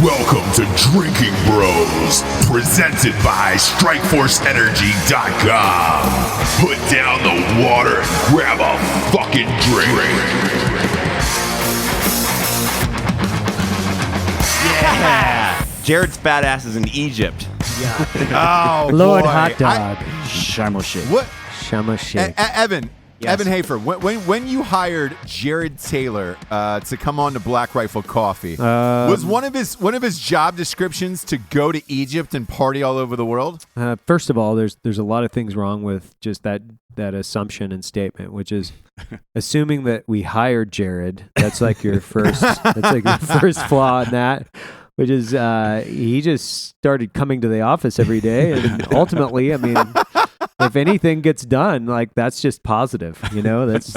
Welcome to Drinking Bros, presented by StrikeForceEnergy.com. Put down the water and grab a fucking drink. Yeah. Jared's fat ass is in Egypt. Oh, Lord boy. Hot Dog. Shamo shit. What? Shama shit. Evan. Yes. Evan Hafer, when you hired Jared Taylor to come on to Black Rifle Coffee, was one of his job descriptions to go to Egypt and party all over the world? First of all, there's a lot of things wrong with just that assumption and statement, which is assuming that we hired Jared. That's like your first. That's like your first flaw in that. Which is he just started coming to the office every day, and ultimately, I mean, if anything gets done, like that's just positive, you know. That's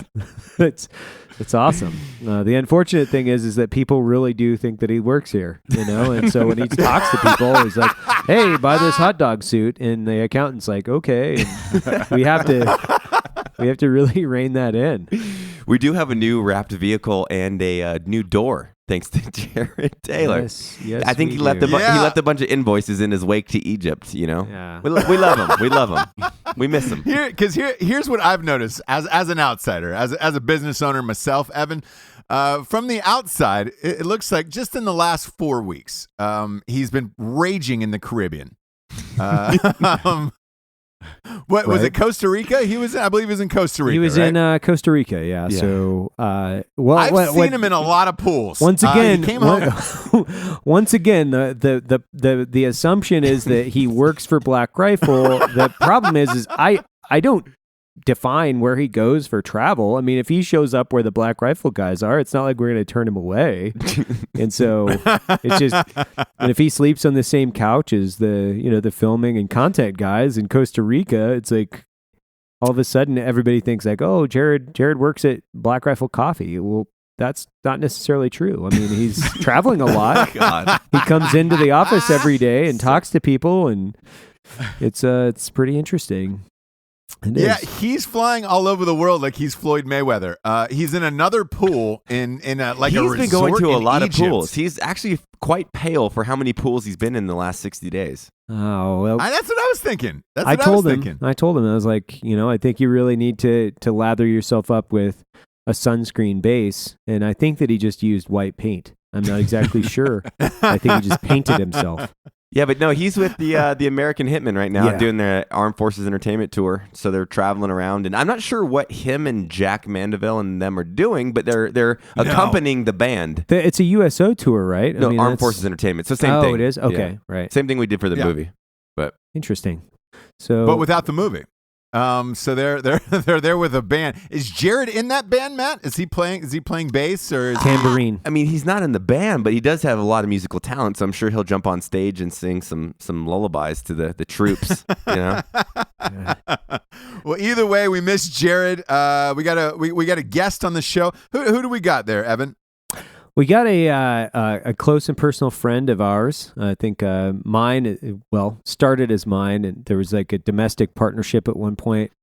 awesome. The unfortunate thing is that people really do think that he works here, you know, and so when he talks to people, he's like, "Hey, buy this hot dog suit," and the accountant's like, "Okay," and we have to really rein that in. We do have a new wrapped vehicle and a new door, thanks to Jared Taylor. Yes, I think he left he left a bunch of invoices in his wake to Egypt. You know, Yeah. we love him. We love him. We miss him. Here's what I've noticed as an outsider, as a business owner myself, Evan. From the outside, it looks like just in the last 4 weeks, he's been raging in the Caribbean. What was it? Costa Rica? I believe he was in Costa Rica. He was right? in Costa Rica, yeah. So, I've seen him in a lot of pools. Once again, he came home. once again, the assumption is that he works for Black Rifle. The problem is I don't define where he goes for travel. I mean, if he shows up where the Black Rifle guys are, it's not like we're going to turn him away. And so it's just, and if he sleeps on the same couch as the filming and content guys in Costa Rica, it's like all of a sudden everybody thinks like, oh, Jared works at Black Rifle Coffee. Well, that's not necessarily true. I mean, he's traveling a lot. God. He comes into the office every day and talks to people, and it's pretty interesting. Yeah, he's flying all over the world like he's Floyd Mayweather. He's in another pool in a resort. He's been going to a lot Egypt. of pools. He's actually quite pale for how many pools he's been in the last 60 days. Oh, well. That's what I was thinking. I told him, I was like, I think you really need to lather yourself up with a sunscreen base. And I think that he just used white paint. I'm not exactly sure. I think he just painted himself. Yeah, but no, he's with the American Hitmen right now, doing their Armed Forces Entertainment Tour. So they're traveling around, and I'm not sure what him and Jack Mandeville and them are doing, but they're accompanying the band. It's a USO tour, right? No, Armed Forces Entertainment. So same thing. Oh, it is? Okay, Yeah. right. Same thing we did for the movie. But Interesting. So, but without the movie. So they're there with a band. Is Jared in that band, Matt? Is he playing bass or tambourine? I mean, he's not in the band, but he does have a lot of musical talent. So I'm sure he'll jump on stage and sing some lullabies to the troops. You know. Well, either way, we miss Jared. We got a guest on the show. Who do we got there, Evan? We got a close and personal friend of ours. I think mine, started as mine, and there was like a domestic partnership at one point.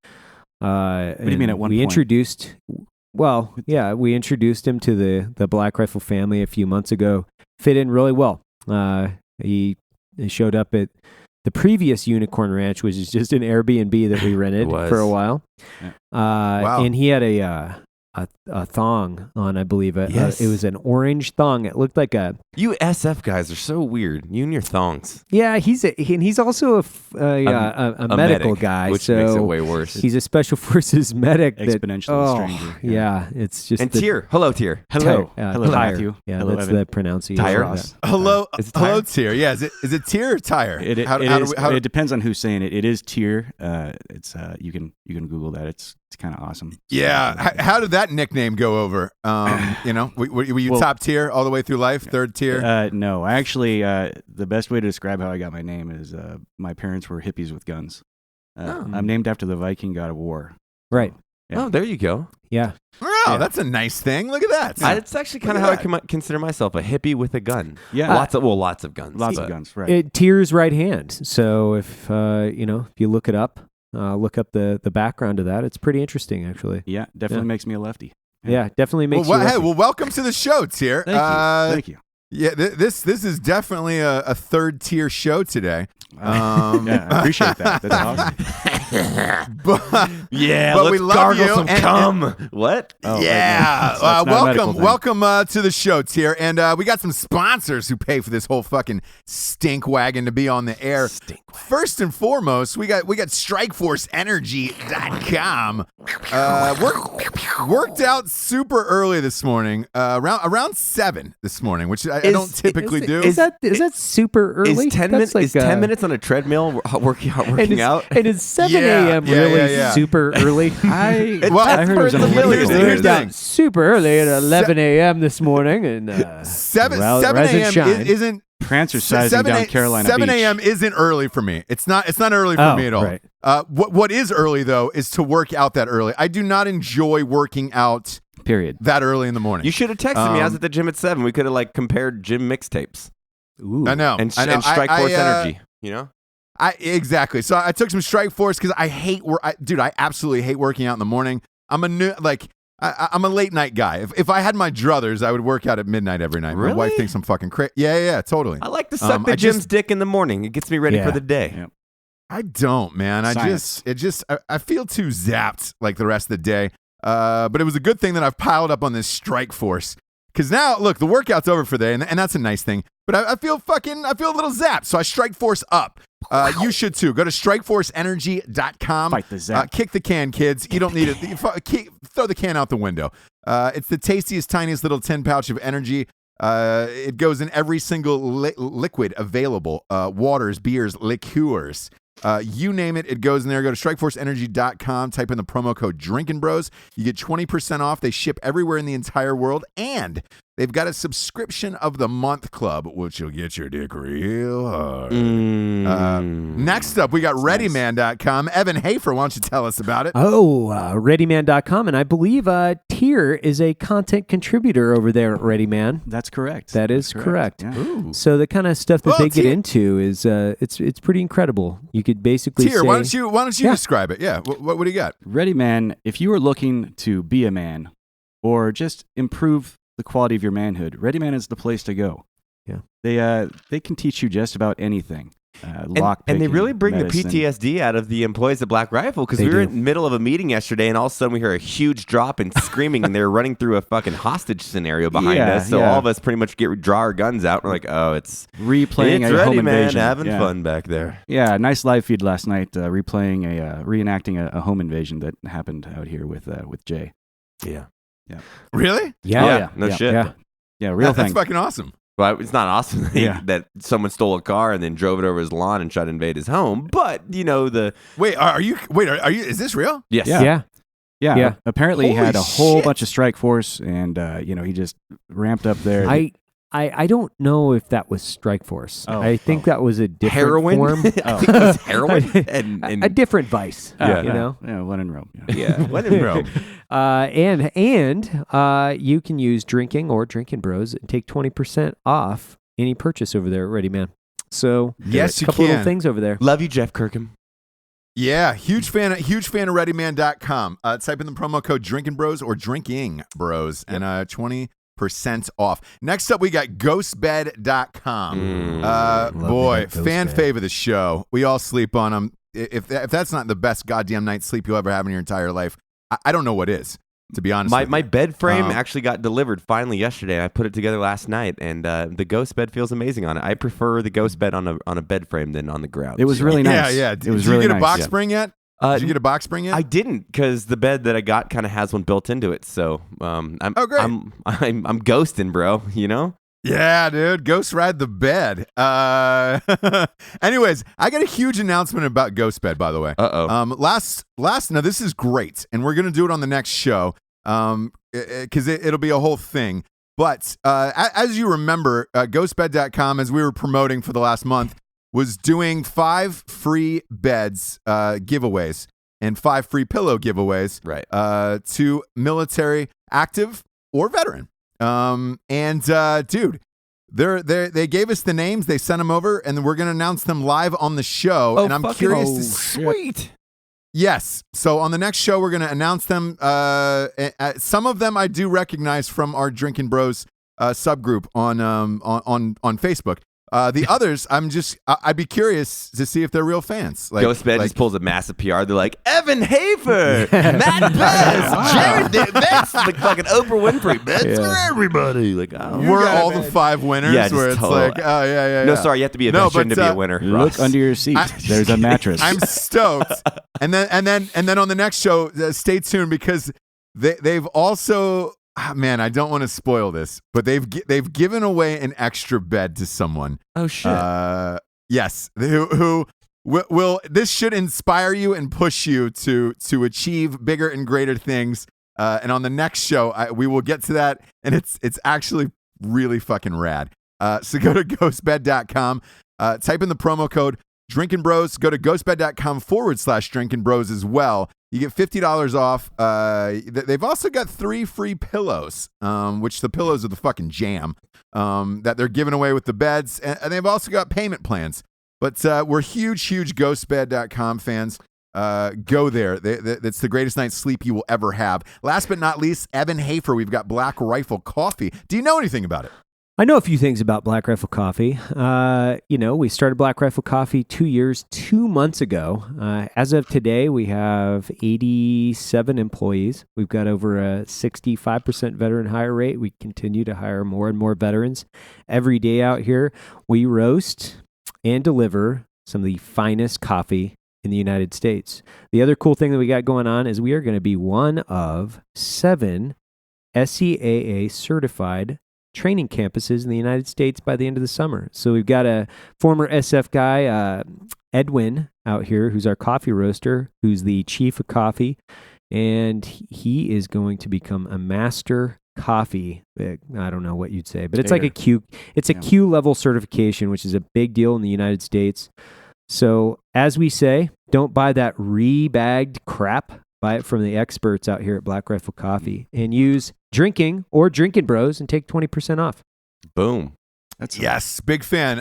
What do you mean at one point? We introduced him to the Black Rifle family a few months ago. Fit in really well. He showed up at the previous Unicorn Ranch, which is just an Airbnb that we rented for a while. Yeah. Wow. And he had a thong on, I believe. Yes. It was an orange thong. It looked like a... You SF guys are so weird. You and your thongs. Yeah, he's also a medical medic, guy, which so makes it way worse. He's a special forces medic. Exponentially stranger. Yeah, it's just... And Tyr. Hello, Tyr. Hello. Hello, Hello, Tyre. Matthew. Yeah, Hello, that's Evan. the pronunciation. Tyre? of that. Hello, Is it Tyre? Tyr. Yeah, is it Tyr or Tyre? It depends on who's saying it. It is Tyr. It's you can Google that. It's kind of awesome. Yeah. How did that nickname go over? Were you top tier all the way through life? Third tier? No, I actually, the best way to describe how I got my name is my parents were hippies with guns. I'm named after the Viking god of war. Right. Yeah. Oh, there you go. Yeah. Oh, that's a nice thing. Look at that. It's actually kind of how I consider myself, a hippie with a gun. Yeah. Lots of guns. Lots of guns, right. Tyr's right hand. So if you look it up, look up the background of that, it's pretty interesting, actually. Yeah, definitely makes me a lefty. Yeah, definitely makes you. Hey, welcome to the show, Tyr. Thank you. Yeah, this is definitely a third tier show today. Yeah, I appreciate that. That's awesome. But let's we love gargle you some cum. What? Oh, yeah, right, no. That's not a medical welcome thing. to the show, Tier, and we got some sponsors who pay for this whole fucking stink wagon to be on the air. First and foremost, we got StrikeForceEnergy.com. Worked out super early this morning, around 7 this morning, which I don't typically do. Is that super early? Is 10 minutes? Is 10 minutes on a treadmill working out? And is 7 Yeah, a.m. yeah, really yeah. super early? I Well, heard it was an here's the Olympic thing. Super early at 11 a.m. this morning, and 7 rise and a.m. shine. isn't. Prancer sizing 7 down Carolina 7 Beach. a.m. isn't early for me. It's not early for me at all. Right. What is early though is to work out that early. I do not enjoy working out Period. that early in the morning. You should have texted me. I was at the gym at 7. We could have compared gym mixtapes. Ooh. I know. And Strike Force Energy. You know. Exactly. So I took some Strike Force because I hate dude. I absolutely hate working out in the morning. I'm a late night guy. If I had my druthers, I would work out at midnight every night. Really? My wife thinks I'm fucking crazy. Yeah, totally. I like to suck the gym's dick in the morning. It gets me ready for the day. Yeah. I don't, man. I feel too zapped like the rest of the day. But it was a good thing that I've piled up on this Strike Force. Because now, look, the workout's over for the day, and that's a nice thing. But I feel a little zapped, so I Strike Force up. You should too. Go to StrikeForceEnergy.com. Fight the zap. Kick the can, kids. You don't need it. Throw the can out the window. It's the tastiest, tiniest little tin pouch of energy. It goes in every single liquid available. Waters, beers, liqueurs. You name it, it goes in there. Go to StrikeForceEnergy.com. Type in the promo code Drinkin' Bros. You get 20% off. They ship everywhere in the entire world. And they've got a subscription of the month club, which will get your dick real hard. Next up, we got ReadyMan.com. Evan Hafer, why don't you tell us about it? ReadyMan.com, and I believe Tier is a content contributor over there at ReadyMan. That's correct. That is correct. Yeah. So the kind of stuff that Well, they get Tier- into is it's pretty incredible. You could basically Tier, say, why don't you Yeah. describe it? Yeah, what do you got? Ready Man, if you are looking to be a man or just improve the quality of your manhood, Ready Man is the place to go. Yeah. They can teach you just about anything. And they really bring medicine. the PTSD out of the employees at Black Rifle because They we were do. in the middle of a meeting yesterday and all of a sudden we hear a huge drop and screaming and they were running through a fucking hostage scenario behind us. So all of us pretty much draw our guns out. We're like, oh, it's replaying a ready, home man, invasion. having fun back there. Yeah, nice live feed last night, reenacting a home invasion that happened out here with Jay. Yeah. Really? Yeah. No shit. Yeah, real That's thing. fucking awesome. Well, it's not awesome Yeah. that someone stole a car and then drove it over his lawn and tried to invade his home. But, Wait, are you? Is this real? yes. Yeah. Yeah. Yeah. Apparently he Holy had a whole shit. bunch of strike force and he just ramped up there. I don't know if that was Strike Force. I think that was a different Heroin? form. I think it was heroin. and a different vice. Yeah. You know? Yeah, when in Rome. yeah. When in Rome. And you can use Drinking or Drinking Bros and take 20% off any purchase over there at Ready Man. So Yes, a you couple little can. things over there. Love you, Jeff Kirkham. Yeah, huge fan of ReadyMan.com. Type in the promo code Drinking Bros or Drinking Bros and 20% off. Next up, we got GhostBed.com. Boy, fan fave of the show. We all sleep on them. If that's not the best goddamn night's sleep you'll ever have in your entire life, I don't know what is. To be honest, with My you. bed frame actually got delivered finally yesterday. I put it together last night, and the ghost bed feels amazing on it. I prefer the ghost bed on a bed frame than on the ground. It was really nice. Yeah. It was Did really you get a nice. box spring yet? Did you get a box spring yet? I didn't because the bed that I got kind of has one built into it. So I'm ghosting, bro. You know? Yeah, dude. Ghost ride the bed. Anyways, I got a huge announcement about Ghost Bed, by the way. Last now this is great, and we're gonna do it on the next show. Because it'll be a whole thing. But as you remember, GhostBed.com, as we were promoting for the last month, was doing 5 free beds giveaways and 5 free pillow giveaways to military, active, or veteran. Dude, they gave us the names, they sent them over, and we're going to announce them live on the show. And I'm curious to sweet. Yes. So on the next show, we're going to announce them. Some of them I do recognize from our Drinking Bros subgroup on Facebook. The others, I'd be curious to see if they're real fans. Like, Ghost Bed just pulls a massive PR. They're like, Evan Hafer, Matt Best, Jared Best, like fucking Oprah Winfrey. Best for everybody. Like, we're all the 5 winners. Yeah, where it's like, oh yeah. No, sorry, you have to be a veteran to be a winner. Look under your seat. There's a mattress. I'm stoked. And then on the next show, stay tuned because they've also. Man, I don't want to spoil this, but they've given away an extra bed to someone. Oh shit! Yes, who will this should inspire you and push you to achieve bigger and greater things. And on the next show, we will get to that, and it's actually really fucking rad. So go to ghostbed.com, type in the promo code Drinking Bros. Go to ghostbed.com/Drinking Bros as well. You get $50 off. They've also got 3 free pillows, which the pillows are the fucking jam, that they're giving away with the beds. And they've also got payment plans. But we're huge ghostbed.com fans. Go there. That's the greatest night's sleep you will ever have. Last but not least, Evan Hafer. We've got Black Rifle Coffee. Do you know anything about it? I know a few things about Black Rifle Coffee. We started Black Rifle Coffee 2 months ago. As of today, we have 87 employees. We've got over a 65% veteran hire rate. We continue to hire more and more veterans every day out here. We roast and deliver some of the finest coffee in the United States. The other cool thing that we got going on is we are going to be one of 7 SCAA certified training campuses in the United States by the end of the summer. So we've got a former SF guy, Edwin, out here, who's our coffee roaster, who's the chief of coffee, and he is going to become a master coffee. I don't know what you'd say, but it's like a Q. It's a Q level certification, which is a big deal in the United States. So as we say, don't buy that rebagged crap. Buy it from the experts out here at Black Rifle Coffee and use Drinking or Drinking Bros and take 20% off. Boom. Yes, big fan.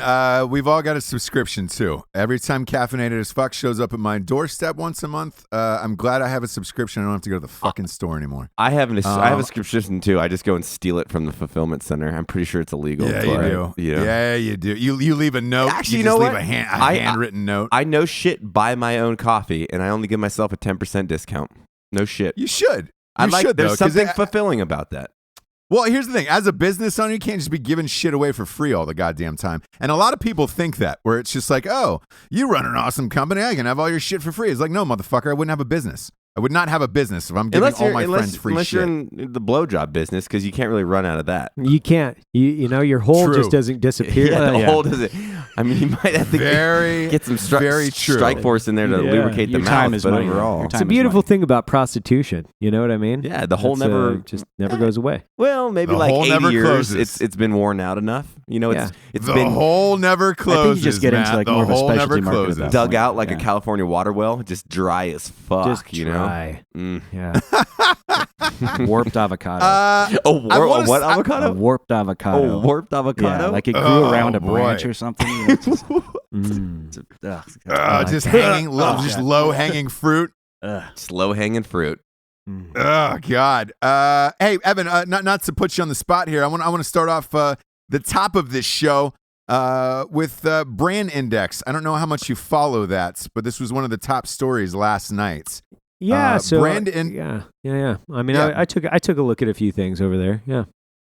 We've all got a subscription too. Every time Caffeinated as Fuck shows up at my doorstep once a month, I'm glad I have a subscription. I don't have to go to the fucking store anymore. I have a subscription too. I just go and steal it from the fulfillment center. I'm pretty sure it's illegal. Yeah, you do. Yeah, you do. You leave a note. Actually, you know leave what? a handwritten note. I no shit buy my own coffee, and I only give myself a 10% discount. No shit. You should. There's something fulfilling about that. Well, here's the thing. As a business owner, you can't just be giving shit away for free all the goddamn time. And a lot of people think that, where it's just like, oh, you run an awesome company. I can have all your shit for free. It's like, no, motherfucker, I wouldn't have a business. I would not have a business if I'm giving all my friends free unless shit. Unless you're in the blowjob business, because you can't really run out of that. You can't. You know, your hole just doesn't disappear. The hole doesn't. I mean, you might have to get some strike force in there to lubricate the mouth. Time is but money. overall, it's a beautiful thing about prostitution. You know what I mean? Yeah, the hole never goes away. Well, maybe like 80 years. It's been worn out enough. You know, it's the been hole never closes. I think you just get into like more of a specialty market. At that dug point. out like a California water well, just dry as fuck. Just dry. Yeah. Warped avocado. What avocado? A warped avocado. Oh, warped avocado? Yeah, like it grew around a branch or something. You know, just hanging, just low hanging fruit. Just low hanging fruit. Oh God. Hey, Evan. Not to put you on the spot here. I want to start off the top of this show with Brand Index. I don't know how much you follow that, but this was one of the top stories last night. Yeah. So Brand yeah. I mean, I took a look at a few things over there. Yeah.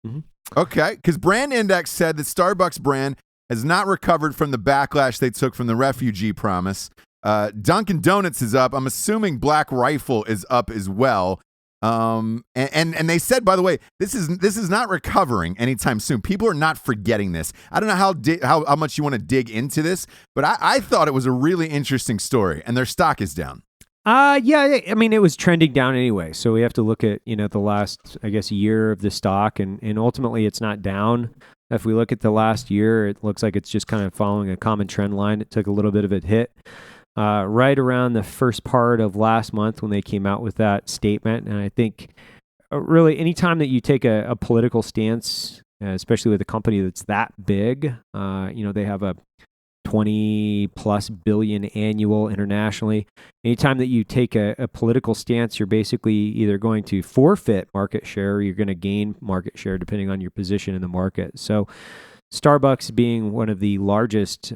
Mm-hmm. Okay, because Brand Index said that Starbucks brand has not recovered from the backlash they took from the refugee promise. Dunkin' Donuts is up. I'm assuming Black Rifle is up as well. And they said, by the way, this is not recovering anytime soon. People are not forgetting this. I don't know how much you want to dig into this, but I thought it was a really interesting story, and their stock is down. Yeah, I mean, it was trending down anyway, so we have to look at, the last, I guess, year of the stock, and ultimately it's not down. If we look at the last year, it looks like it's just kind of following a common trend line. It took a little bit of a hit right around the first part of last month when they came out with that statement, and I think really anytime that you take a political stance, especially with a company that's that big, they have a 20 plus billion annual internationally. Anytime that you take a political stance, you're basically either going to forfeit market share or you're going to gain market share depending on your position in the market. So Starbucks being one of the largest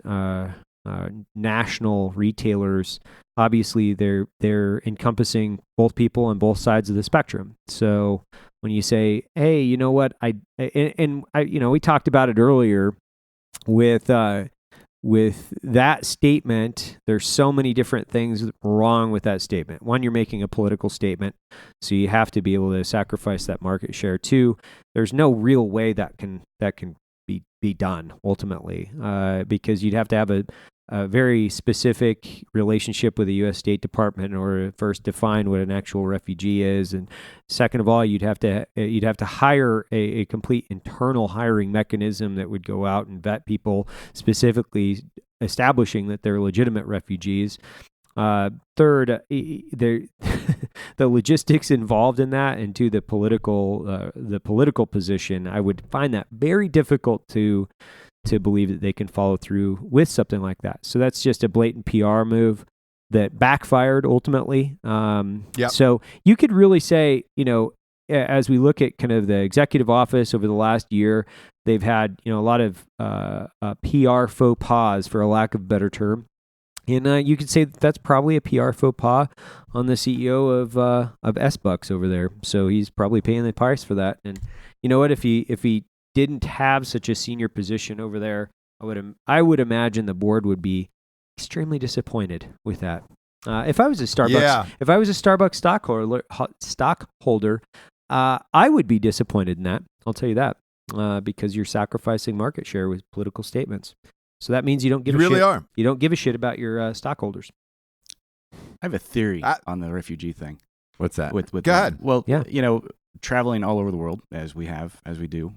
national retailers, obviously they're encompassing both people on both sides of the spectrum. So when you say, hey, you know what, I we talked about it earlier with that statement, there's so many different things wrong with that statement. One, you're making a political statement, so you have to be able to sacrifice that market share. Two, there's no real way that can be done ultimately, because you'd have to have a very specific relationship with the U.S. State Department in order to first define what an actual refugee is, and second of all, you'd have to hire a complete internal hiring mechanism that would go out and vet people, specifically establishing that they're legitimate refugees. Third, the logistics involved in that, and to the political position, I would find that very difficult to believe that they can follow through with something like that. So that's just a blatant PR move that backfired ultimately. So you could really say, as we look at kind of the executive office over the last year, they've had, a lot of PR faux pas, for a lack of a better term. And you could say that's probably a PR faux pas on the CEO of S-Bucks over there. So he's probably paying the price for that. And you know what? If he didn't have such a senior position over there, I would imagine the board would be extremely disappointed with that. If I was a Starbucks stockholder, I would be disappointed in that. I'll tell you that, because you're sacrificing market share with political statements. So that means you don't give a shit. You don't give a shit about your stockholders. I have a theory on the refugee thing. What's that? With Go ahead. Well, traveling all over the world as we do,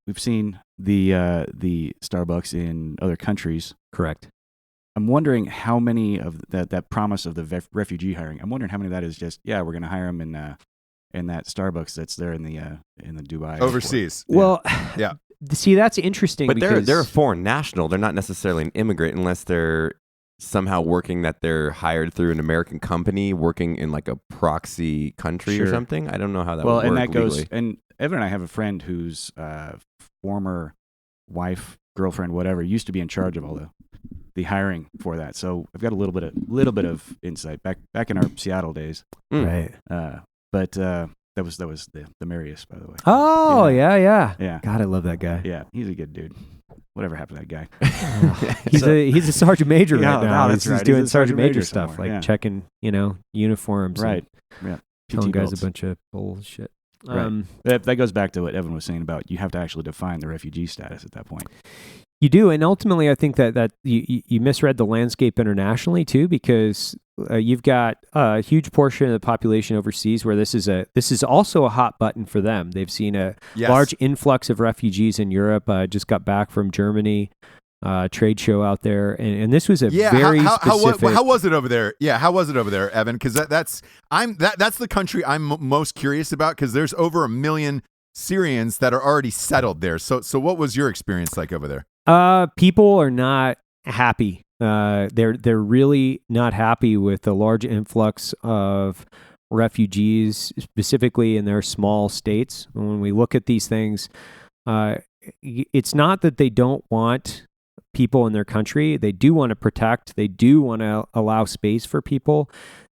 we've seen the Starbucks in other countries. Correct. I'm wondering how many of that promise of the refugee hiring. I'm wondering how many of that is just we're going to hire them in that Starbucks that's there in the Dubai overseas. Airport. Well, yeah. See, that's interesting. But because they're a foreign national. They're not necessarily an immigrant unless they're somehow working that they're hired through an American company working in like a proxy country or something. I don't know how that would work and that legally. goes. And Evan and I have a friend whose former wife, girlfriend, whatever, used to be in charge of all the hiring for that. So I've got a little bit of insight back in our Seattle days. Right. But that was the Marius, by the way. Oh, yeah. Yeah. God, I love that guy. Yeah, he's a good dude. Whatever happened to that guy? He's a sergeant major right now. That's he's right. doing He's a sergeant major stuff, somewhere, checking, uniforms. Right. And Yeah. telling PT guys belts. a bunch of bullshit. Right. That goes back to what Evan was saying about you have to actually define the refugee status at that point. You do, and ultimately, I think that you misread the landscape internationally too, because you've got a huge portion of the population overseas where this is also a hot button for them. They've seen a large influx of refugees in Europe. Just got back from Germany, trade show out there, and this was a very specific. How was it over there? Yeah, how was it over there, Evan? Because that's the country I'm most curious about, because there's over 1 million Syrians that are already settled there. So what was your experience like over there? People are not happy. They're really not happy with the large influx of refugees, specifically in their small states. When we look at these things, it's not that they don't want people in their country. They do want to protect. They do want to allow space for people.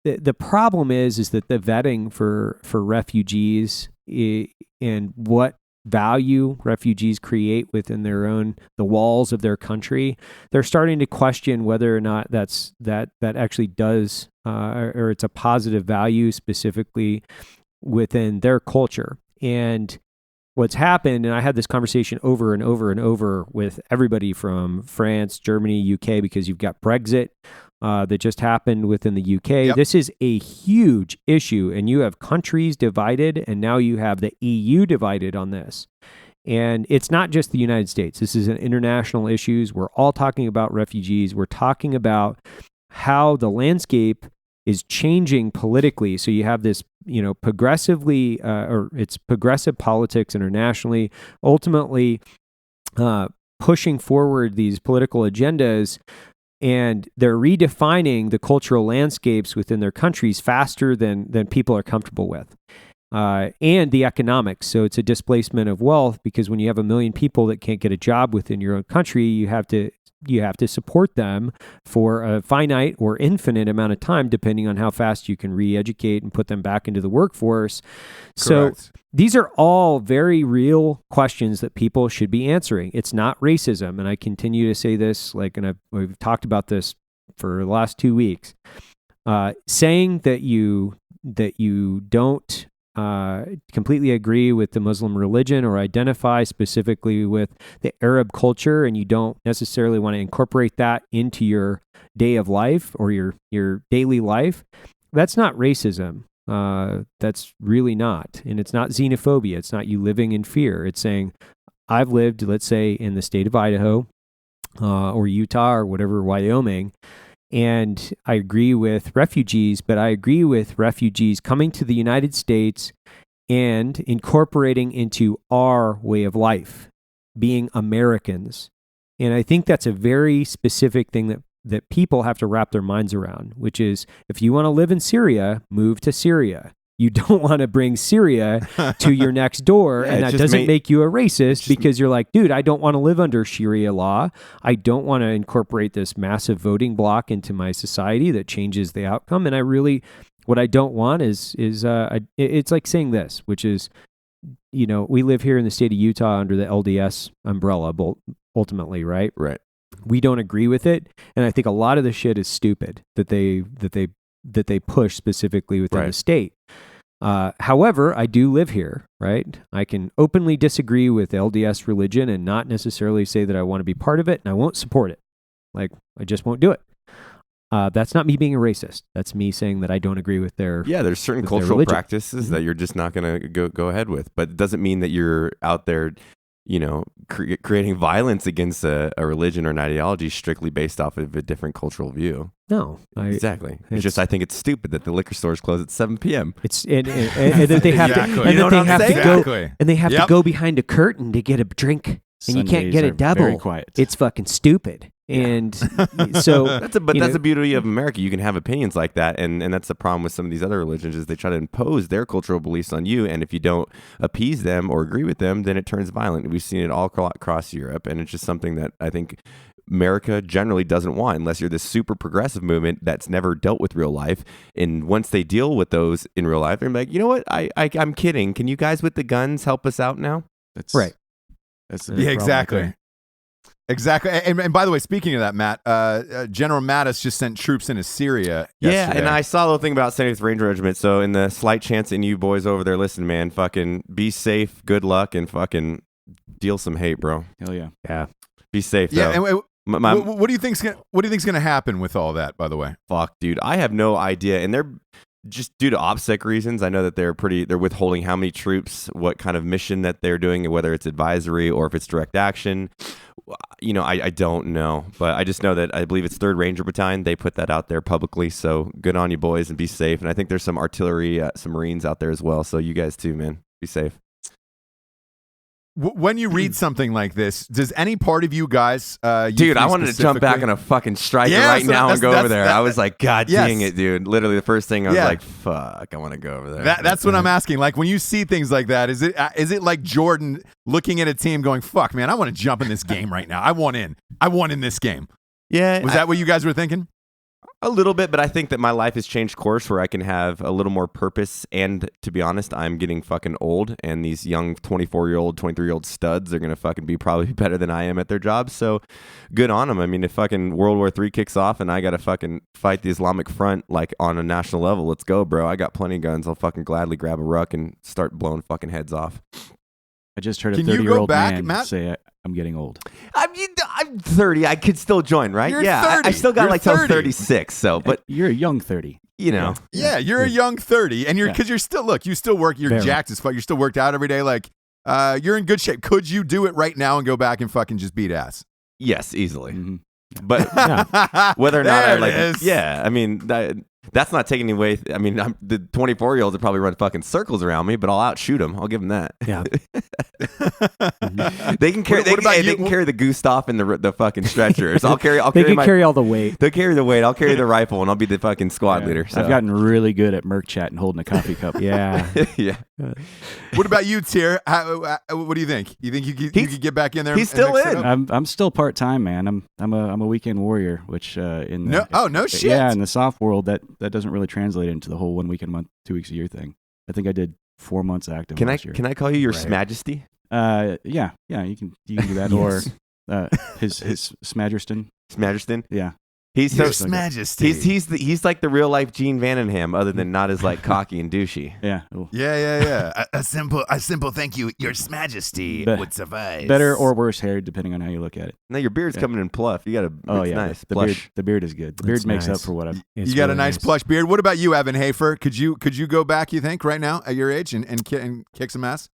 The problem is that the vetting for refugees and what value refugees create within the walls of their country, they're starting to question whether or not that actually does or it's a positive value specifically within their culture. And what's happened, and I had this conversation over and over and over with everybody from France, Germany, UK, because you've got Brexit that just happened within the UK. Yep. This is a huge issue, and you have countries divided, and now you have the EU divided on this. And it's not just the United States. This is an international issue. We're all talking about refugees. We're talking about how the landscape is changing politically. So you have this, progressively, or it's progressive politics internationally, ultimately pushing forward these political agendas, and they're redefining the cultural landscapes within their countries faster than people are comfortable with. And the economics. So it's a displacement of wealth, because when you have 1 million people that can't get a job within your own country, you have to support them for a finite or infinite amount of time, depending on how fast you can re-educate and put them back into the workforce. Correct. So these are all very real questions that people should be answering. It's not racism. And I continue to say this, we've talked about this for the last 2 weeks. Saying that you don't completely agree with the Muslim religion or identify specifically with the Arab culture, and you don't necessarily want to incorporate that into your day of life or your daily life, that's not racism. That's really not. And it's not xenophobia. It's not you living in fear. It's saying, I've lived, let's say, in the state of Idaho or Utah or whatever, Wyoming, and I agree with refugees, but I agree with refugees coming to the United States and incorporating into our way of life, being Americans. And I think that's a very specific thing that people have to wrap their minds around, which is, if you want to live in Syria, move to Syria. You don't want to bring Syria to your next door, and that doesn't make you a racist, because you're like, dude, I don't want to live under Sharia law. I don't want to incorporate this massive voting block into my society that changes the outcome. And what I don't want is it's like saying this, which is, we live here in the state of Utah under the LDS umbrella, ultimately, right? Right. We don't agree with it, and I think a lot of the shit is stupid that they push specifically within the state. However, I do live here, right? I can openly disagree with LDS religion and not necessarily say that I want to be part of it, and I won't support it. I just won't do it. That's not me being a racist. That's me saying that I don't agree with their there's certain cultural practices that you're just not going to go ahead with, but it doesn't mean that you're out there creating violence against a religion or an ideology strictly based off of a different cultural view. No, exactly. It's just, I think it's stupid that the liquor stores close at 7 p.m. It's and that they have to go behind a curtain to get a drink, and you can't get a double. Very quiet. It's fucking stupid. And so that's the beauty of America. You can have opinions like that, and that's the problem with some of these other religions, is they try to impose their cultural beliefs on you, and if you don't appease them or agree with them, then it turns violent. We've seen it all across Europe, and it's just something that I think America generally doesn't want, unless you're this super progressive movement that's never dealt with real life. And once they deal with those in real life, they're like, you know what? I'm kidding. Can you guys with the guns help us out now? That's right. That's the big problem exactly. right there. Exactly. And by the way, speaking of that, Matt, General Mattis just sent troops into Syria yesterday. Yeah, and I saw a little thing about 70th Ranger Regiment. So in the slight chance that you boys over there listen, man, fucking be safe, good luck, and fucking deal some hate, bro. Hell yeah. Yeah. Be safe, though. Yeah, and what do you think's gonna happen with all that, by the way? Fuck, dude. I have no idea. And they're just due to OPSEC reasons. I know that they're withholding how many troops, what kind of mission that they're doing, whether it's advisory or if it's direct action. I don't know, but I just know that I believe it's 3rd Ranger Battalion. They put that out there publicly, so good on you boys and be safe. And I think there's some artillery, some Marines out there as well, so you guys too, man. Be safe. When you read something like this, does any part of you guys... dude, I wanted to jump back on a fucking striker now and go over there. I was like, God dang it, dude. Literally the first thing I was like, fuck, I want to go over there. That's what I'm asking. Like, when you see things like that, is it like Jordan looking at a team going, fuck, man, I want to jump in this game right now. I want in this game. Yeah. Was that what you guys were thinking? A little bit, but I think that my life has changed course where I can have a little more purpose. And to be honest, I'm getting fucking old, and these young 24-year-old, 23-year-old studs are going to fucking be probably better than I am at their jobs. So good on them. I mean, if fucking World War III kicks off and I got to fucking fight the Islamic Front like on a national level, let's go, bro. I got plenty of guns. I'll fucking gladly grab a ruck and start blowing fucking heads off. I just heard a 30-year-old man say, I'm getting old. I'm 30. I could still join, right? You're yeah, 30. I still got You're till 30. 36. So, but you're a young 30. Yeah, you're a young 30, and because you're still you still work. You're jacked as fuck. You're still worked out every day. Like, you're in good shape. Could you do it right now and go back and fucking just beat ass? Yes, easily. Mm-hmm. But whether or not I like, I mean, That's not taking away. I mean, the 24-year-olds would probably run fucking circles around me, but I'll outshoot them. I'll give them that. Yeah. They can carry. They can carry the Gustav and the fucking stretchers. I'll carry. They can carry all the weight. They'll carry the weight. I'll carry the rifle, and I'll be the fucking squad leader. So. I've gotten really good at Merc chat and holding a coffee cup. Yeah. Yeah. What about you, Tier? What do you think? You think you could get back in there? He's still in. I'm still part time, man. I'm a weekend warrior, which in the, no shit. Yeah, in the soft world that doesn't really translate into the whole 1 week a month, 2 weeks a year thing. I think I did 4 months active last year. Can I call you your Smajesty? Yeah, you can do that. Yes. Or his Smajerston. Smajerston? Yeah. He's His Majesty. He's like the real life Gene Vandenham, other than not as like cocky and douchey. Yeah. Yeah. a simple thank you, Your Majesty would suffice. Better or worse hair, depending on how you look at it. No, your beard's coming in pluff. You got nice. The beard is good. The beard makes up for what I'm. You got a nice plush beard. What about you, Evan Hafer? Could you go back? You think right now at your age and kick some ass?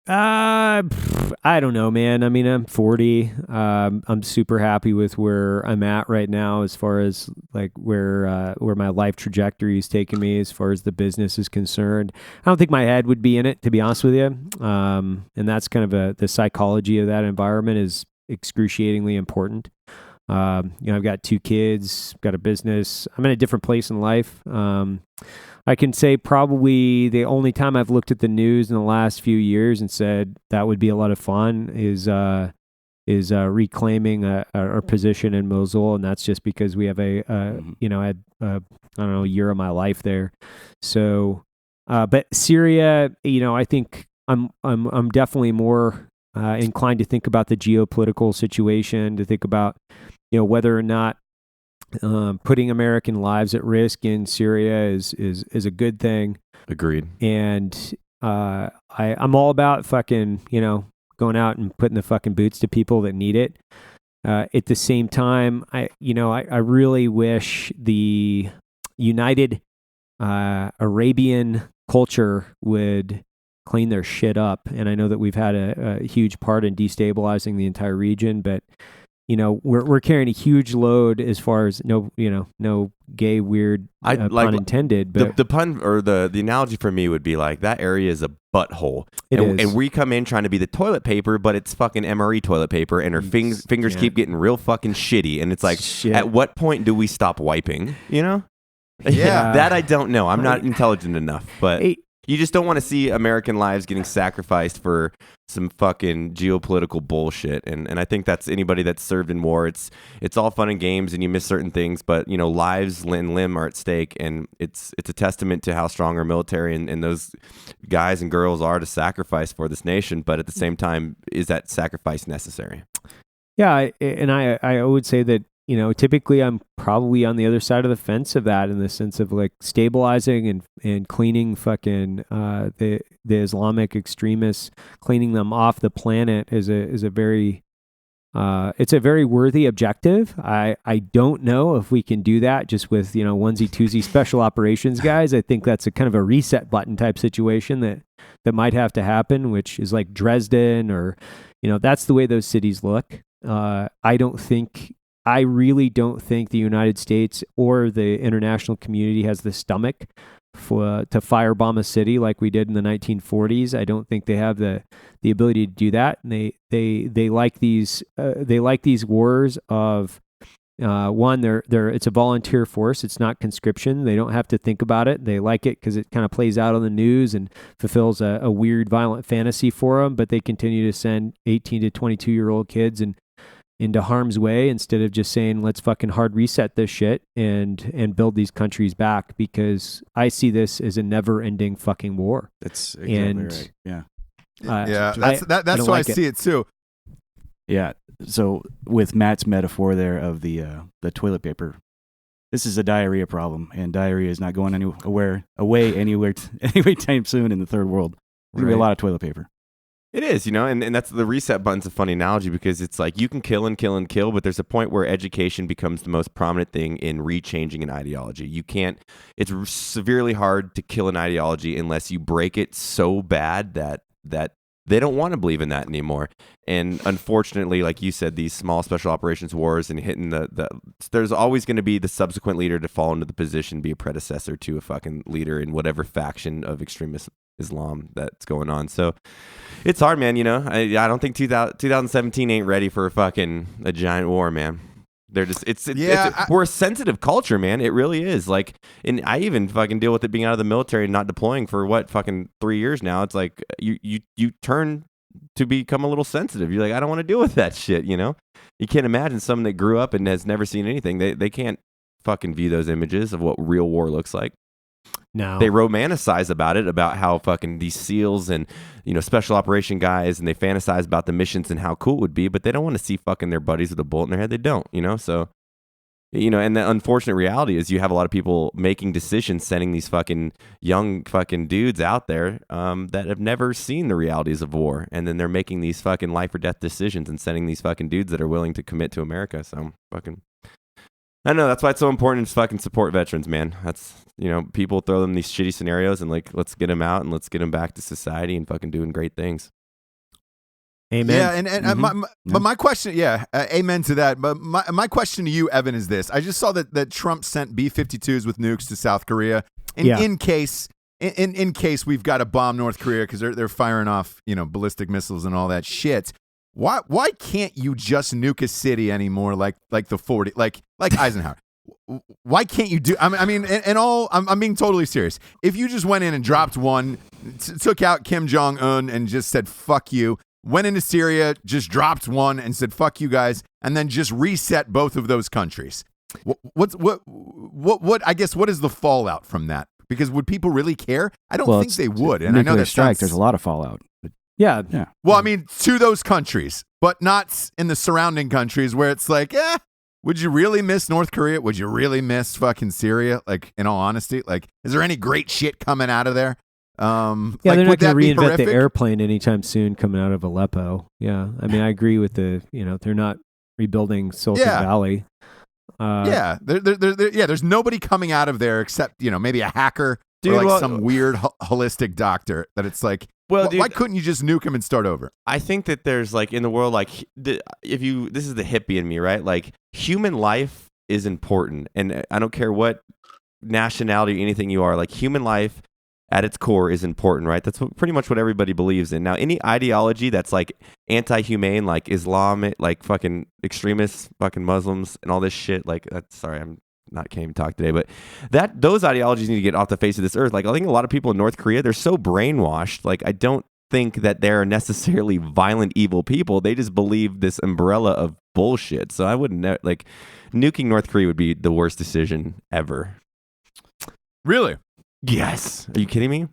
I don't know, man. I mean, I'm 40. I'm super happy with where I'm at right now, as far as like where my life trajectory is taking me, as far as the business is concerned. I don't think my head would be in it, to be honest with you. And that's kind of the psychology of that environment is excruciatingly important. I've got 2 kids, got a business. I'm in a different place in life. I can say probably the only time I've looked at the news in the last few years and said that would be a lot of fun is reclaiming our position in Mosul, and that's just because we have I had a year of my life there. So, but Syria, I think I'm definitely more inclined to think about the geopolitical situation, to think about whether or not putting American lives at risk in Syria is a good thing. Agreed. And I'm all about fucking going out and putting the fucking boots to people that need it. At the same time, I really wish the United Arabian culture would clean their shit up. And I know that we've had a huge part in destabilizing the entire region, but we're carrying a huge load as far as no gay weird pun intended. But the pun or the analogy for me would be like that area is a butthole. And we come in trying to be the toilet paper, but it's fucking MRE toilet paper, and our fingers keep getting real fucking shitty. And it's like, at what point do we stop wiping? Yeah. That I don't know. I'm not intelligent enough, but. You just don't want to see American lives getting sacrificed for some fucking geopolitical bullshit. And I think that's anybody that's served in war. It's all fun and games, and you miss certain things, but lives and limb are at stake, and it's a testament to how strong our military and those guys and girls are to sacrifice for this nation. But at the same time, is that sacrifice necessary? Yeah, and I would say that typically I'm probably on the other side of the fence of that, in the sense of like stabilizing and cleaning fucking the Islamic extremists, cleaning them off the planet is a very it's a very worthy objective. I don't know if we can do that just with onesie twosie special operations guys. I think that's a kind of a reset button type situation that might have to happen, which is like Dresden, or that's the way those cities look. I really don't think the United States or the international community has the stomach to firebomb a city like we did in the 1940s. I don't think they have the ability to do that. And they like these wars of it's a volunteer force. It's not conscription. They don't have to think about it. They like it because it kind of plays out on the news and fulfills a weird violent fantasy for them. But they continue to send 18 to 22-year-old kids into harm's way instead of just saying, let's fucking hard reset this shit and build these countries back, because I see this as a never ending fucking war. That's exactly right. Yeah. That's why I see it too. Yeah. So with Matt's metaphor there of the toilet paper, this is a diarrhea problem, and diarrhea is not going away anytime soon in the third world. There's gonna be a lot of toilet paper. It is, and that's the reset button's a funny analogy, because it's like you can kill and kill and kill, but there's a point where education becomes the most prominent thing in rechanging an ideology. It's severely hard to kill an ideology unless you break it so bad that They don't want to believe in that anymore. And unfortunately, like you said, these small special operations wars and hitting there's always going to be the subsequent leader to fall into the position, be a predecessor to a fucking leader in whatever faction of extremist Islam that's going on. So it's hard, man. I don't think 2017 ain't ready for a giant war, man. They're just we're a sensitive culture, man. It really is. Like, and I even fucking deal with it being out of the military and not deploying for 3 years now. It's like you turn to become a little sensitive. You're like, I don't want to deal with that shit. You can't imagine someone that grew up and has never seen anything. They can't fucking view those images of what real war looks like. No. They romanticize about how fucking these SEALs and, special operation guys, and they fantasize about the missions and how cool it would be, but they don't want to see fucking their buddies with a bullet in their head. They don't, so, and the unfortunate reality is you have a lot of people making decisions, sending these fucking young fucking dudes out there that have never seen the realities of war. And then they're making these fucking life or death decisions and sending these fucking dudes that are willing to commit to America. So fucking, I know that's why it's so important to fucking support veterans, man. That's, people throw them these shitty scenarios and like, let's get them out and let's get them back to society and fucking doing great things. Amen. Yeah, and but my question, amen to that. But my question to you, Evan, is this: I just saw that Trump sent B-52s with nukes to South Korea, in case we've got to bomb North Korea because they're firing off ballistic missiles and all that shit. Why can't you just nuke a city anymore like the 40 like Eisenhower? Why can't you do? I mean, I'm being totally serious. If you just went in and dropped one, took out Kim Jong-un and just said "fuck you," went into Syria, just dropped one and said "fuck you guys," and then just reset both of those countries. What? I guess what is the fallout from that? Because would people really care? I don't think they would. And I know that strike. There's a lot of fallout. But yeah. Well, I mean, to those countries, but not in the surrounding countries where it's like, would you really miss North Korea? Would you really miss fucking Syria? Like, in all honesty, like, is there any great shit coming out of there? They're not going to reinvent the airplane anytime soon coming out of Aleppo. Yeah, I mean, I agree with they're not rebuilding Silicon Valley. There's nobody coming out of there except maybe a hacker or some weird holistic doctor. That it's like, why couldn't you just nuke him and start over? I think that there's like in the world, like this is the hippie in me, right? Like human life is important, and I don't care what nationality or anything you are. Like human life at its core is important, right? That's pretty much what everybody believes in. Now, any ideology that's like anti-humane, like Islam, like fucking extremists, fucking Muslims, and all this shit, like sorry, I'm not can't even talk today, but those ideologies need to get off the face of this earth. Like I think a lot of people in North Korea, they're so brainwashed. Like I don't think that they're necessarily violent, evil people. They just believe this umbrella of bullshit. So I wouldn't like nuking North Korea would be the worst decision ever. Really? Yes. Are you kidding me?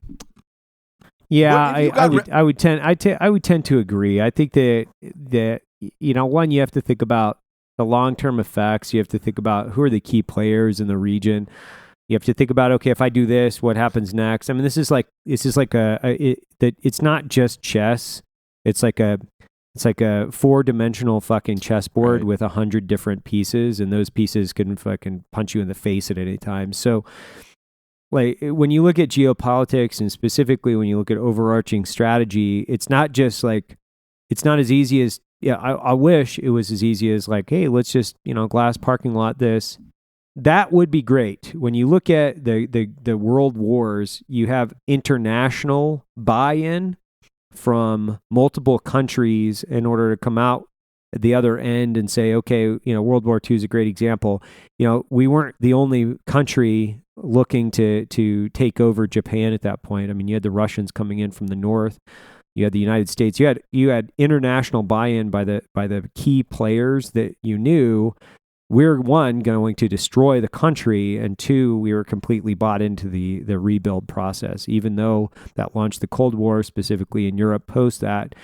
Yeah, I would tend to agree. I think that one, you have to think about the long-term effects. You have to think about who are the key players in the region. You have to think about, okay, if I do this, what happens next? I mean, it's not just chess. It's like a 4-dimensional fucking chessboard with 100 different pieces, and those pieces can fucking punch you in the face at any time. So, like when you look at geopolitics, and specifically when you look at overarching strategy, it's not just like, it's not as easy as, I wish it was as easy as like, hey, let's just, glass parking lot this. That would be great. When you look at the world wars, you have international buy-in from multiple countries in order to come out at the other end and say, okay, World War II is a great example. We weren't the only country looking to take over Japan at that point. I mean, you had the Russians coming in from the north. You had the United States. You had international buy-in by the key players that you knew. We're one, going to destroy the country, and two, we were completely bought into the rebuild process. Even though that launched the Cold War, specifically in Europe post that,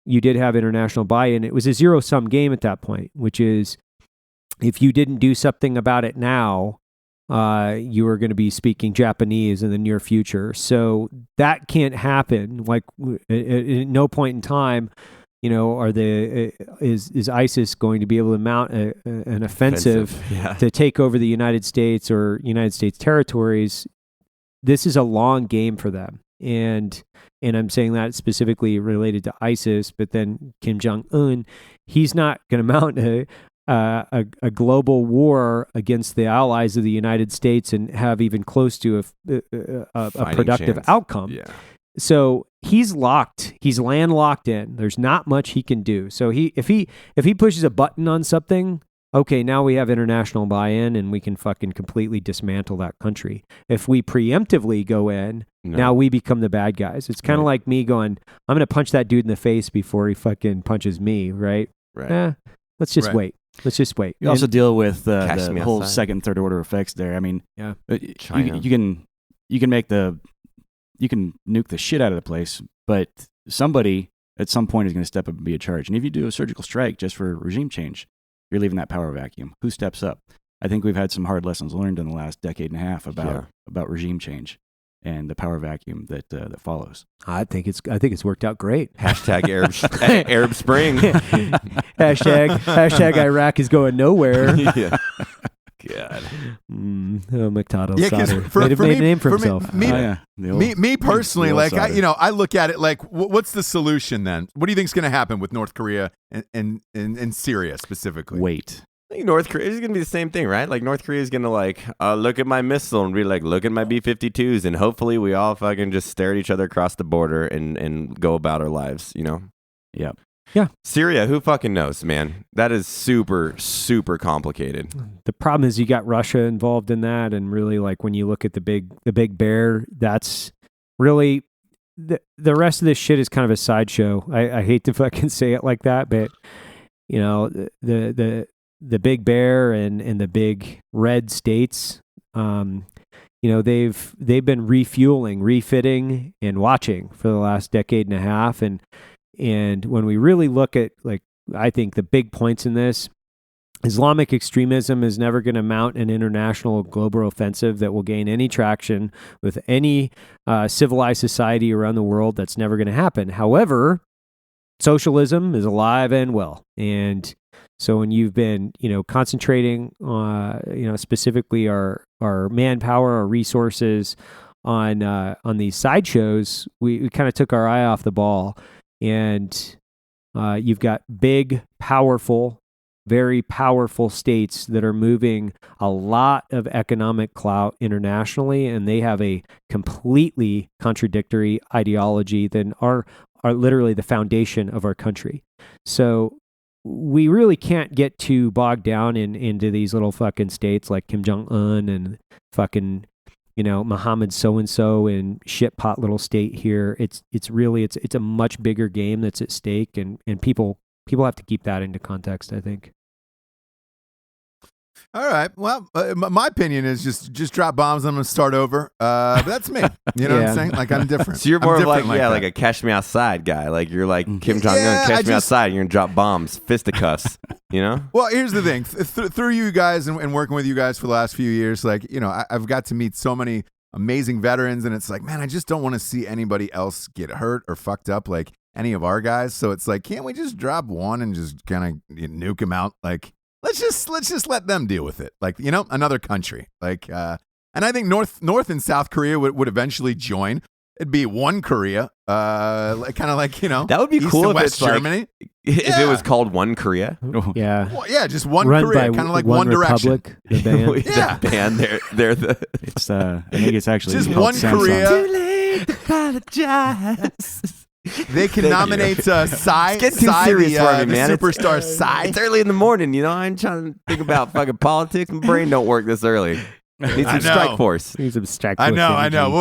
you did have international buy-in. It was a zero-sum game at that point, which is if you didn't do something about it now, you are going to be speaking Japanese in the near future. So that can't happen. Like at no point in time, is ISIS going to be able to mount an offensive to take over the United States or United States territories? This is a long game for them. and I'm saying that specifically related to ISIS, but then Kim Jong-un, he's not going to mount a global war against the allies of the United States and have even close to a productive outcome. Yeah. So he's locked. He's landlocked in. There's not much he can do. So if he pushes a button on something, okay, now we have international buy-in and we can fucking completely dismantle that country. If we preemptively go in, now we become the bad guys. It's kind of like me going, I'm going to punch that dude in the face before he fucking punches me, right? Right. Let's just wait. Let's just wait. You also deal with the whole outside. second, third order effects there. I mean, China. you can nuke the shit out of the place, but somebody at some point is going to step up and be in charge. And if you do a surgical strike just for regime change, you're leaving that power vacuum. Who steps up? I think we've had some hard lessons learned in the last decade and a half about regime change and the power vacuum that follows. I think it's worked out great. Hashtag Arab Spring. Hashtag Iraq is going nowhere. Yeah. God. McTodd made a name for himself. Me personally, like I look at it like, what's the solution then? What do you think is going to happen with North Korea and Syria specifically? Wait. I think North Korea is going to be the same thing, right? Like North Korea is going to look at my missile and be like, look at my B-52s, and hopefully we all fucking just stare at each other across the border and go about our lives, you know? Yep. Yeah. Syria, who fucking knows, man? That is super, super complicated. The problem is you got Russia involved in that, and really, like, when you look at the big bear, that's really the rest of this shit is kind of a sideshow. I hate to fucking say it like that, but you know, the big bear and the big red states, you know, they've been refueling, refitting, and watching for the last decade and a half, and when we really look at, like, I think the big points in this, Islamic extremism is never going to mount an international global offensive that will gain any traction with any civilized society around the world. That's never going to happen. However, socialism is alive and well. And so when you've been, you know, concentrating on, specifically our manpower, our resources on these sideshows, we kind of took our eye off the ball. And you've got big, powerful, very powerful states that are moving a lot of economic clout internationally, and they have a completely contradictory ideology than are literally the foundation of our country. So we really can't get too bogged down into these little fucking states like Kim Jong-un and fucking, you know, Mohammed so-and-so in shitpot little state here. It's really a much bigger game that's at stake, and people have to keep that into context, I think. All right. Well, my opinion is just drop bombs. I'm going to start over. But that's me. You know what I'm saying? Like, I'm different. So you're more of like like a catch me outside guy. Like you're like Kim Jong-un, catch me outside. You're going to drop bombs, fisticuffs, you know? Well, here's the thing. Through you guys and working with you guys for the last few years, like, you know, I've got to meet so many amazing veterans, and it's like, man, I just don't want to see anybody else get hurt or fucked up like any of our guys. So it's like, can't we just drop one and just kind of nuke them out? Like, let's just let them deal with it. Like, you know, another country. Like, and I think North and South Korea would eventually join. It'd be one Korea, kind of like, you know, that would be East cool and if West it's like, Germany. If it was called One Korea. Yeah. Well, yeah, just one Run Korea, by kind of like One Direction. Republic, the band. Yeah. The band, they're the. It's I think it's actually just called one Samsung. Korea. Too late to apologize. They can nominate Psy. It's getting too serious for me, the man. superstar Psy. It's early in the morning, you know. I ain't trying to think about fucking politics. My brain don't work this early. Need some strike force. Need some strike I force know. energy.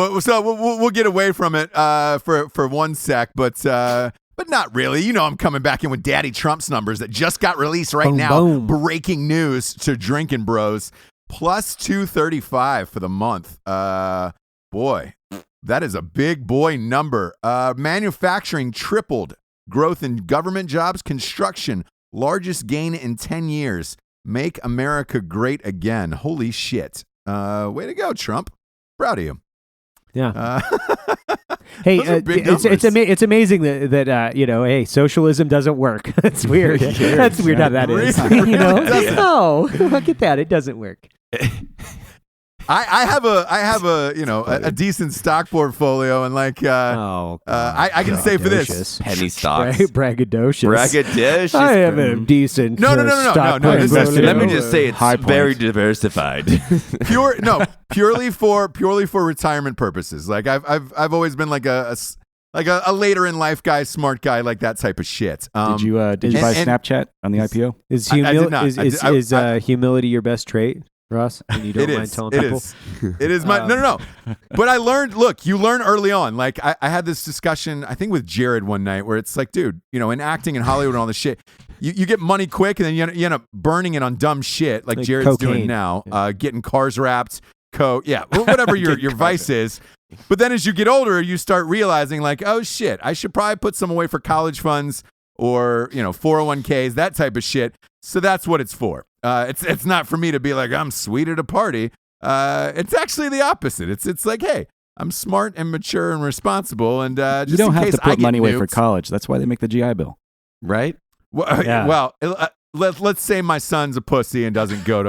We'll get away from it for one sec, but not really. You know, I'm coming back in with Daddy Trump's numbers that just got released right now. Boom. Breaking news to Drinking Bros. Plus 235 for the month. Boy, that is a big boy number. Manufacturing tripled. Growth in government jobs. Construction, largest gain in 10 years. Make America great again. Holy shit. Way to go, Trump. Proud of you. Yeah. Hey, it's amazing that you know, hey, socialism doesn't work. That's weird. That's weird how that is. Really, you know? doesn't. No, look at that. It doesn't work. I have a a decent stock portfolio, and like I can say for this penny stocks, braggadocious. Braggadocious. I have a decent No. stock This is- portfolio. Let me just say it's High very points. diversified. purely for retirement purposes. Like I've always been like a later in life guy, smart guy, like that type of shit. Did you buy Snapchat on the IPO? Is I did not. humility your best trait, Ross? And you don't mind telling people? It is my no. But I learned. Look, you learn early on. Like I had this discussion, I think with Jared one night, where it's like, dude, in acting in Hollywood and all this shit, you get money quick, and then you end up burning it on dumb shit, like Jared's cocaine. doing now, getting cars wrapped, whatever your vice is. But then as you get older, you start realizing like, oh shit, I should probably put some away for college funds or 401ks, that type of shit. So that's what it's for. It's not for me to be like, I'm sweet at a party. It's actually the opposite. It's like, hey, I'm smart and mature and responsible, and just You don't in have case to put I get money away for nuked- college. That's why they make the GI Bill. Right? Well, let's say my son's a pussy and doesn't go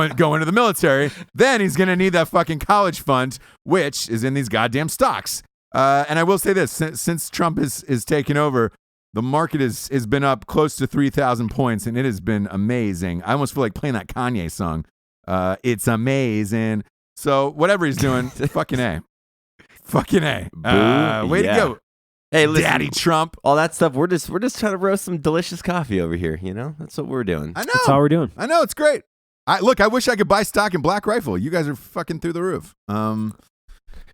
into the military, then he's gonna need that fucking college fund, which is in these goddamn stocks. And I will say this: since Trump is taken over, the market has been up close to 3,000 points, and it has been amazing. I almost feel like playing that Kanye song. It's amazing. So whatever he's doing, fucking A. Way to go. Hey, listen, Daddy Trump. all that stuff. We're just trying to roast some delicious coffee over here. That's what we're doing. I know. That's all we're doing. I know, it's great. I wish I could buy stock in Black Rifle. You guys are fucking through the roof. When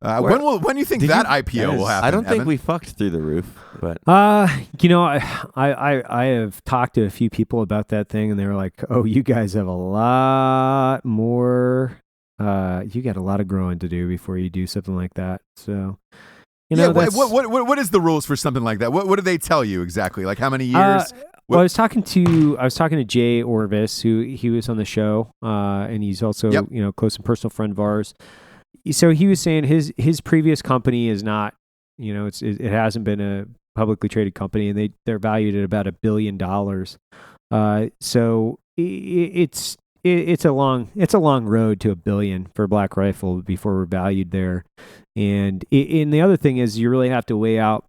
do you think that IPO will happen? I don't think Evan? we fucked through the roof, but I have talked to a few people about that thing, and they were like, "Oh, you guys have a lot more. You got a lot of growing to do before you do something like that." So, that's, what is the rules for something like that? What do they tell you exactly? Like how many years? Well, I was talking to Jay Orvis, who he was on the show, and he's also close and personal friend of ours. So he was saying his previous company is not, it hasn't been a publicly traded company, and they're valued at about $1 billion. So it's a long road to $1 billion for Black Rifle before we're valued there. And the other thing is you really have to weigh out.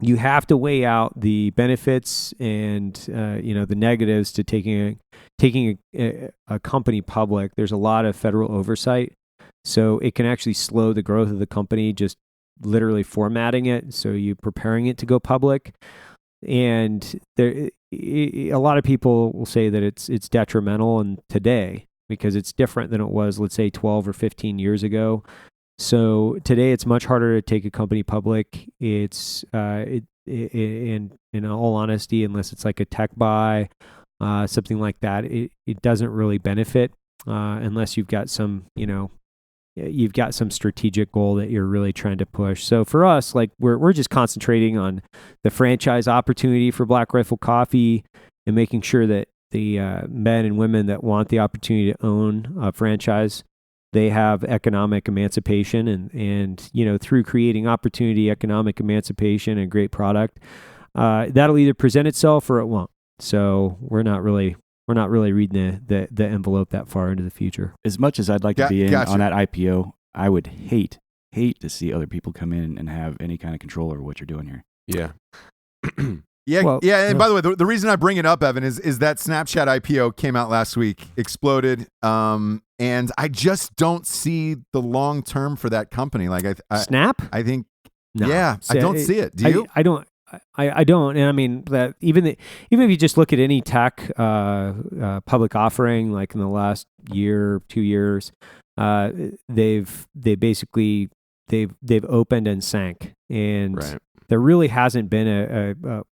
You have to weigh out the benefits and the negatives to taking a company public. There's a lot of federal oversight, so it can actually slow the growth of the company. Just literally formatting it, so you preparing it to go public. And a lot of people will say that it's detrimental in today because it's different than it was, let's say, 12 or 15 years ago. So today it's much harder to take a company public. It's in all honesty, unless it's like a tech buy, something like that, it doesn't really benefit unless you've got some strategic goal that you're really trying to push. So for us, like we're just concentrating on the franchise opportunity for Black Rifle Coffee and making sure that the men and women that want the opportunity to own a franchise, they have economic emancipation and through creating opportunity, economic emancipation, and great product, that'll either present itself or it won't. So we're not really reading the envelope that far into the future. As much as I'd like to be in Gotcha. on that IPO, I would hate to see other people come in and have any kind of control over what you're doing here. yeah. And by the way, the reason I bring it up, Evan, is that Snapchat IPO came out last week, exploded, and I just don't see the long term for that company. Like Snap? I think, No. I don't see it. Do you? I don't. I don't, and I mean that even if you just look at any tech public offering, like in the last year, 2 years, they've opened and sank, and Right. there really hasn't been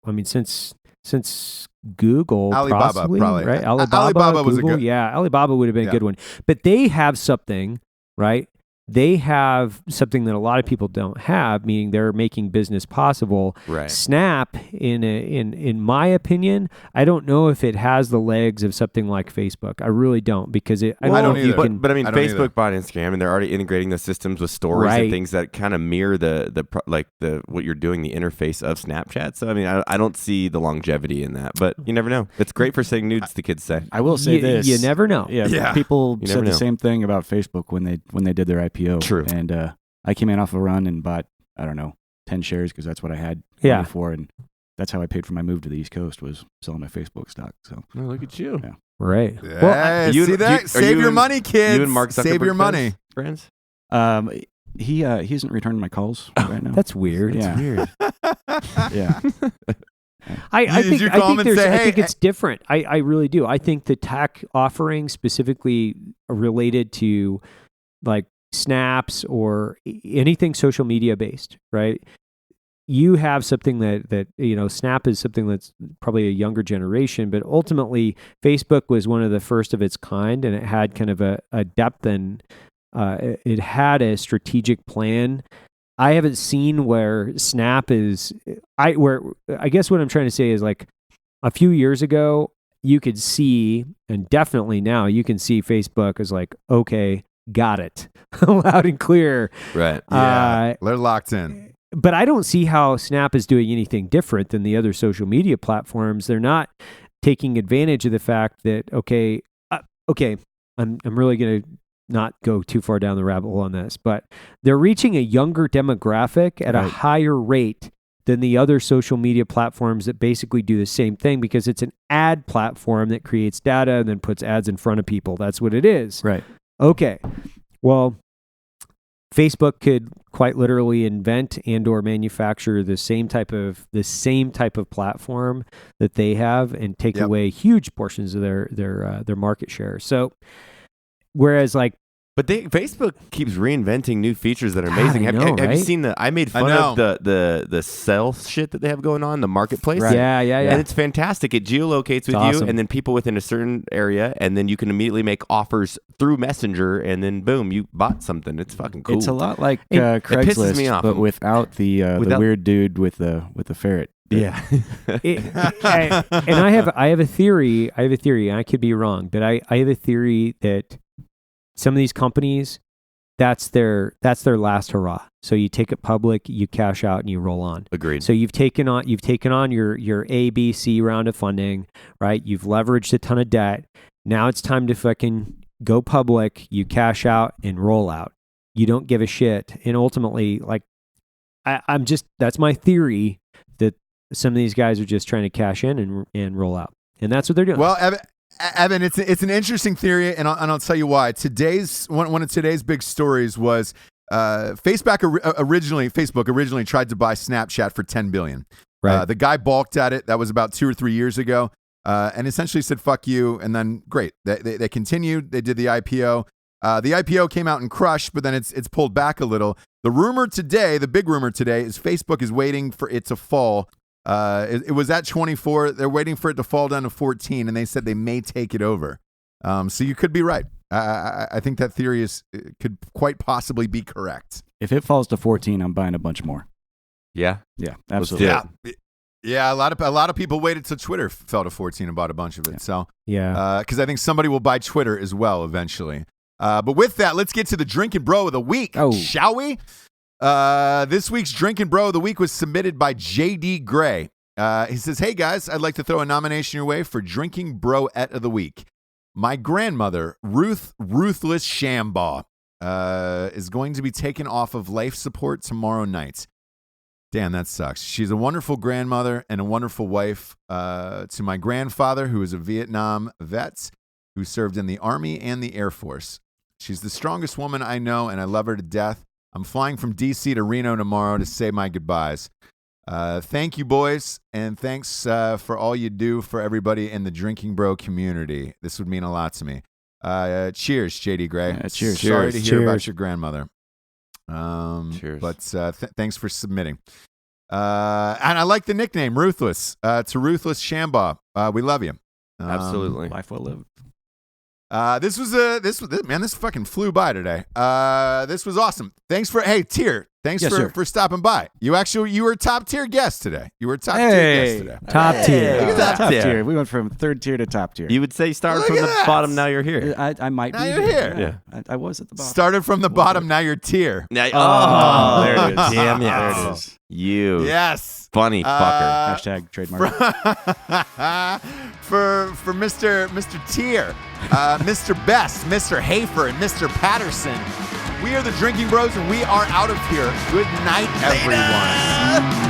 since Google, Alibaba, possibly, probably. right? Alibaba was a Google, good- Alibaba would have been a good one, but they have something, right, they have something that a lot of people don't have, meaning they're making business possible. Right. Snap, in my opinion, I don't know if it has the legs of something like Facebook. I really don't, because I don't know if you can. But I mean, I don't Facebook either. bought Instagram, and they're already integrating the systems with stories Right. and things that kind of mirror the what you're doing, the interface of Snapchat. So I mean, I don't see the longevity in that, but you never know. It's great for saying nudes, the kids say. I will say this: you never know. Yeah, people You said never the know. same thing about Facebook when they did their IPO. True. And I came in off a run and bought, I don't know, 10 shares because that's what I had Yeah. money for, and that's how I paid for my move to the East Coast, was selling my Facebook stock. So Oh, look at you. Yeah. Right. Yeah, Well, you- see that? are Save you your and- money, kids. You and Mark Zuckerberg Save your money. friends? he isn't returning my calls right now. that's weird. Yeah. Weird. Yeah. I Did you call him and say, I think "Hey, it's different. I really do. I think the tech offerings specifically related to like snaps or anything social media based, right? You have something that Snap is something that's probably a younger generation, but ultimately Facebook was one of the first of its kind, and it had kind of a depth, and it had a strategic plan. I haven't seen where Snap is. I guess what I'm trying to say is, like, a few years ago, you could see, and definitely now you can see Facebook as like, okay, got it, loud and clear. Right. Yeah, they're locked in. But I don't see how Snap is doing anything different than the other social media platforms. They're not taking advantage of the fact that, I'm really going to not go too far down the rabbit hole on this, but they're reaching a younger demographic at a higher rate than the other social media platforms that basically do the same thing, because it's an ad platform that creates data and then puts ads in front of people. That's what it is. Right. Okay. Well, Facebook could quite literally invent and or manufacture the same type of platform that they have and take away huge portions of their market share. So whereas like, But Facebook keeps reinventing new features that are amazing. God, I Have know, you right? seen I made fun of the sell shit that they have going on, the marketplace. Right. yeah. And it's fantastic. It geolocates with you, awesome. and then people within a certain area, and then you can immediately make offers through Messenger, and then boom, you bought something. It's fucking cool. It's a lot like It pisses Craigslist, me off. but without the weird dude with the ferret. Yeah. And I have a theory. And I could be wrong, but I have a theory that some of these companies, that's their last hurrah. So you take it public, you cash out, and you roll on. Agreed. So you've taken on your A, B, C round of funding, right? You've leveraged a ton of debt. Now it's time to fucking go public. You cash out and roll out. You don't give a shit. And ultimately, like, that's my theory, that some of these guys are just trying to cash in and roll out. And that's what they're doing. Well, Evan, it's an interesting theory, and I'll tell you why. One of today's big stories was Facebook originally tried to buy Snapchat for $10 billion. Right. The guy balked at it. That was about 2 or 3 years ago, and essentially said "fuck you." And then great, they continued. They did the IPO. The IPO came out and crushed, but then it's pulled back a little. The big rumor today, is Facebook is waiting for it to fall. It was at 24. They're waiting for it to fall down to 14, and they said they may take it over. So you could be right. I think that theory could quite possibly be correct. If it falls to 14, I'm buying a bunch more. Yeah. Yeah, Let's absolutely. do it. Yeah. A lot of people waited till Twitter fell to 14 and bought a bunch of it. So yeah. because I think somebody will buy Twitter as well eventually. But with that, let's get to the Drinking Bro of the Week, shall we? This week's Drinking Bro of the Week was submitted by JD Gray. He says, "Hey guys, I'd like to throw a nomination your way for Drinking Bro-ette of the Week. My grandmother, Ruthless Shambaugh, is going to be taken off of life support tomorrow night. Damn, that sucks. She's a wonderful grandmother and a wonderful wife to my grandfather, who is a Vietnam vet who served in the Army and the Air Force. She's the strongest woman I know, and I love her to death. I'm flying from D.C. to Reno tomorrow to say my goodbyes. Thank you, boys, and thanks for all you do for everybody in the Drinking Bro community. This would mean a lot to me. Cheers, JD Gray. Yeah, cheers. Sorry to hear Cheers. about your grandmother. Cheers. But thanks for submitting. And I like the nickname, Ruthless. To Ruthless Shambaugh. We love you. Absolutely. Life well lived. This fucking flew by today. This was awesome. Thanks for Tier. Thanks for stopping by. You were a top tier guest today. You were a top tier guest today. Top tier. Top tier. We went from third tier to top tier. You would say started from the bottom. Now you're here. I might Now be you're here. Yeah. I was at the bottom. Started from the bottom. Now you're tier. There it is. Damn yes. There it is. You. Yes. Funny fucker. Hashtag trademark. for Mr. Tier, Mr. Best, Mr. Hafer, and Mr. Patterson. We are the Drinking Bros, and we are out of here. Good night, everyone.